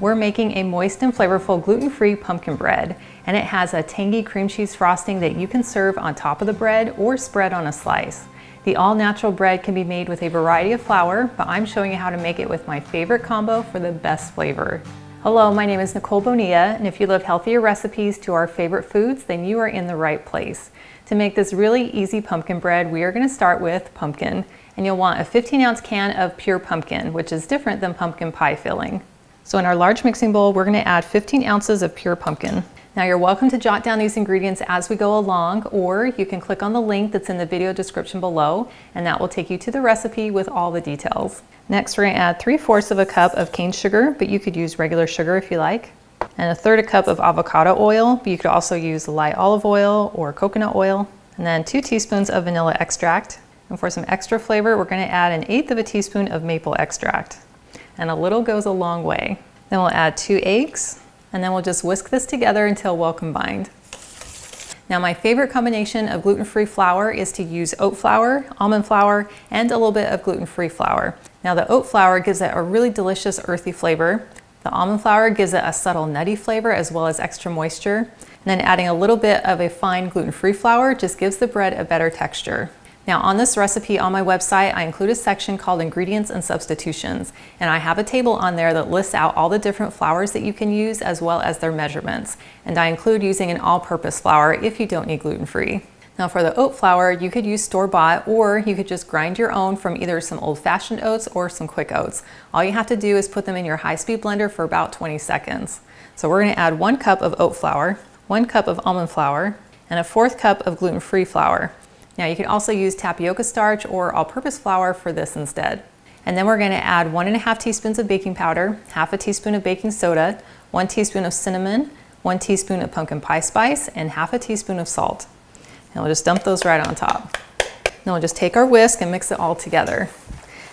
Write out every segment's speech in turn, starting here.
We're making a moist and flavorful gluten-free pumpkin bread, and it has a tangy cream cheese frosting that you can serve on top of the bread or spread on a slice. The all-natural bread can be made with a variety of flour, but I'm showing you how to make it with my favorite combo for the best flavor. Hello, my name is Nicole Bonilla, and if you love healthier recipes to our favorite foods, then you are in the right place. To make this really easy pumpkin bread, we are going to start with pumpkin, and you'll want a 15-ounce can of pure pumpkin, which is different than pumpkin pie filling. So in our large mixing bowl, we're going to add 15 ounces of pure pumpkin. Now you're welcome to jot down these ingredients as we go along, or you can click on the link that's in the video description below, and that will take you to the recipe with all the details. Next, we're going to add 3/4 of a cup of cane sugar, but you could use regular sugar if you like, and 1/3 cup of avocado oil, but you could also use light olive oil or coconut oil, and then 2 teaspoons of vanilla extract. And for some extra flavor, we're going to add 1/8 of a teaspoon of maple extract. And a little goes a long way. Then we'll add 2 eggs, and then we'll just whisk this together until well combined. Now my favorite combination of gluten-free flour is to use oat flour, almond flour, and a little bit of gluten-free flour. Now the oat flour gives it a really delicious earthy flavor. The almond flour gives it a subtle nutty flavor as well as extra moisture. And then adding a little bit of a fine gluten-free flour just gives the bread a better texture. Now on this recipe on my website, I include a section called Ingredients and Substitutions, and I have a table on there that lists out all the different flours that you can use as well as their measurements. And I include using an all-purpose flour if you don't need gluten-free. Now for the oat flour, you could use store-bought, or you could just grind your own from either some old-fashioned oats or some quick oats. All you have to do is put them in your high-speed blender for about 20 seconds. So we're going to add 1 cup of oat flour, 1 cup of almond flour, and 1/4 cup of gluten-free flour. Now you can also use tapioca starch or all-purpose flour for this instead. And then we're going to add 1½ teaspoons of baking powder, 1/2 teaspoon of baking soda, 1 teaspoon of cinnamon, 1 teaspoon of pumpkin pie spice, and 1/2 teaspoon of salt. And we'll just dump those right on top. Then we'll just take our whisk and mix it all together.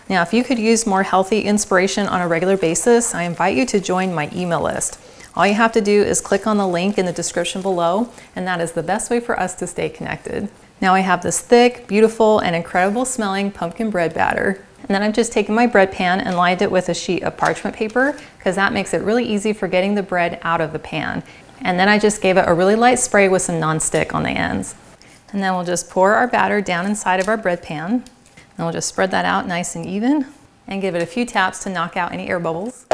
Now if you could use more healthy inspiration on a regular basis, I invite you to join my email list. All you have to do is click on the link in the description below, and that is the best way for us to stay connected. Now I have this thick, beautiful, and incredible smelling pumpkin bread batter. And then I've just taken my bread pan and lined it with a sheet of parchment paper, because that makes it really easy for getting the bread out of the pan. And then I just gave it a really light spray with some nonstick on the ends. And then we'll just pour our batter down inside of our bread pan. And we'll just spread that out nice and even and give it a few taps to knock out any air bubbles.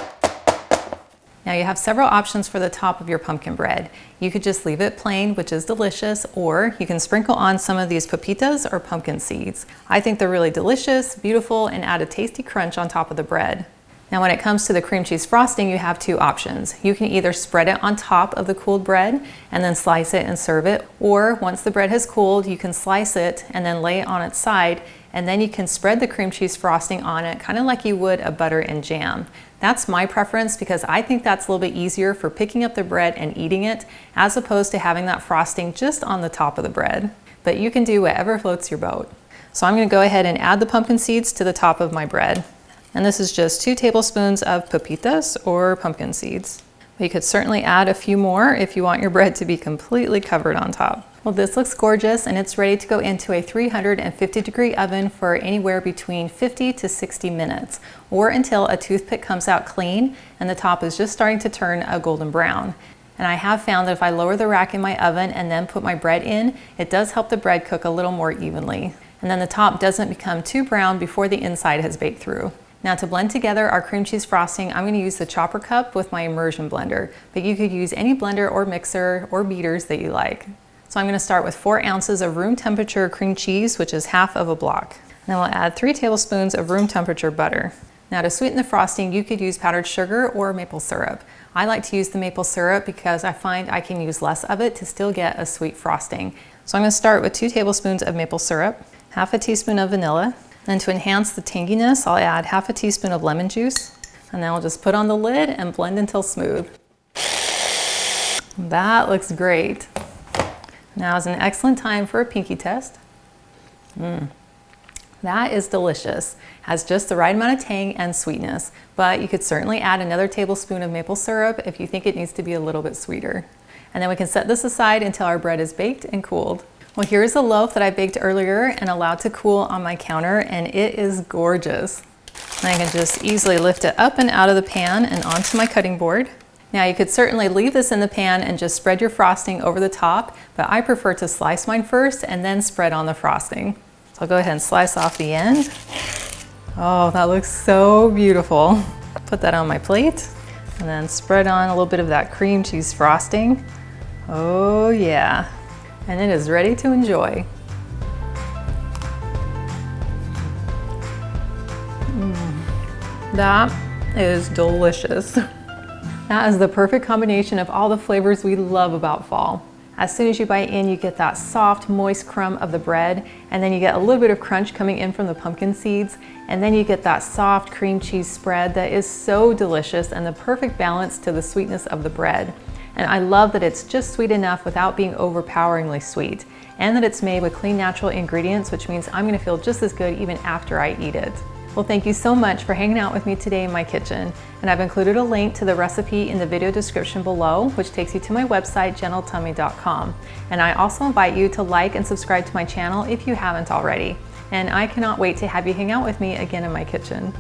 Now you have several options for the top of your pumpkin bread. You could just leave it plain, which is delicious, or you can sprinkle on some of these pepitas or pumpkin seeds. I think they're really delicious, beautiful, and add a tasty crunch on top of the bread. Now when it comes to the cream cheese frosting, you have 2 options. You can either spread it on top of the cooled bread and then slice it and serve it, or once the bread has cooled, you can slice it and then lay it on its side, and then you can spread the cream cheese frosting on it, kind of like you would a butter and jam. That's my preference because I think that's a little bit easier for picking up the bread and eating it, as opposed to having that frosting just on the top of the bread. But you can do whatever floats your boat. So I'm going to go ahead and add the pumpkin seeds to the top of my bread. And this is just 2 tablespoons of pepitas or pumpkin seeds. But you could certainly add a few more if you want your bread to be completely covered on top. Well, this looks gorgeous, and it's ready to go into a 350-degree oven for anywhere between 50 to 60 minutes, or until a toothpick comes out clean and the top is just starting to turn a golden brown. And I have found that if I lower the rack in my oven and then put my bread in, it does help the bread cook a little more evenly. And then the top doesn't become too brown before the inside has baked through. Now to blend together our cream cheese frosting, I'm going to use the chopper cup with my immersion blender, but you could use any blender or mixer or beaters that you like. So I'm going to start with 4 ounces of room temperature cream cheese, which is 1/2 of a block. Then we'll add 3 tablespoons of room temperature butter. Now to sweeten the frosting, you could use powdered sugar or maple syrup. I like to use the maple syrup because I find I can use less of it to still get a sweet frosting. So I'm going to start with 2 tablespoons of maple syrup, 1/2 teaspoon of vanilla. Then to enhance the tanginess, I'll add 1/2 teaspoon of lemon juice. And then I'll just put on the lid and blend until smooth. That looks great. Now is an excellent time for a pinky test. That is delicious. Has just the right amount of tang and sweetness, but you could certainly add another tablespoon of maple syrup if you think it needs to be a little bit sweeter. And then we can set this aside until our bread is baked and cooled. Well, here's a loaf that I baked earlier and allowed to cool on my counter, and it is gorgeous. And I can just easily lift it up and out of the pan and onto my cutting board. Now you could certainly leave this in the pan and just spread your frosting over the top, but I prefer to slice mine first and then spread on the frosting. So I'll go ahead and slice off the end. Oh, that looks so beautiful. Put that on my plate and then spread on a little bit of that cream cheese frosting. Oh yeah, and it is ready to enjoy. That is delicious. That is the perfect combination of all the flavors we love about fall. As soon as you bite in, you get that soft, moist crumb of the bread, and then you get a little bit of crunch coming in from the pumpkin seeds, and then you get that soft cream cheese spread that is so delicious and the perfect balance to the sweetness of the bread. And I love that it's just sweet enough without being overpoweringly sweet, and that it's made with clean, natural ingredients, which means I'm gonna feel just as good even after I eat it. Well, thank you so much for hanging out with me today in my kitchen. And I've included a link to the recipe in the video description below, which takes you to my website, gentletummy.com. And I also invite you to like and subscribe to my channel if you haven't already. And I cannot wait to have you hang out with me again in my kitchen.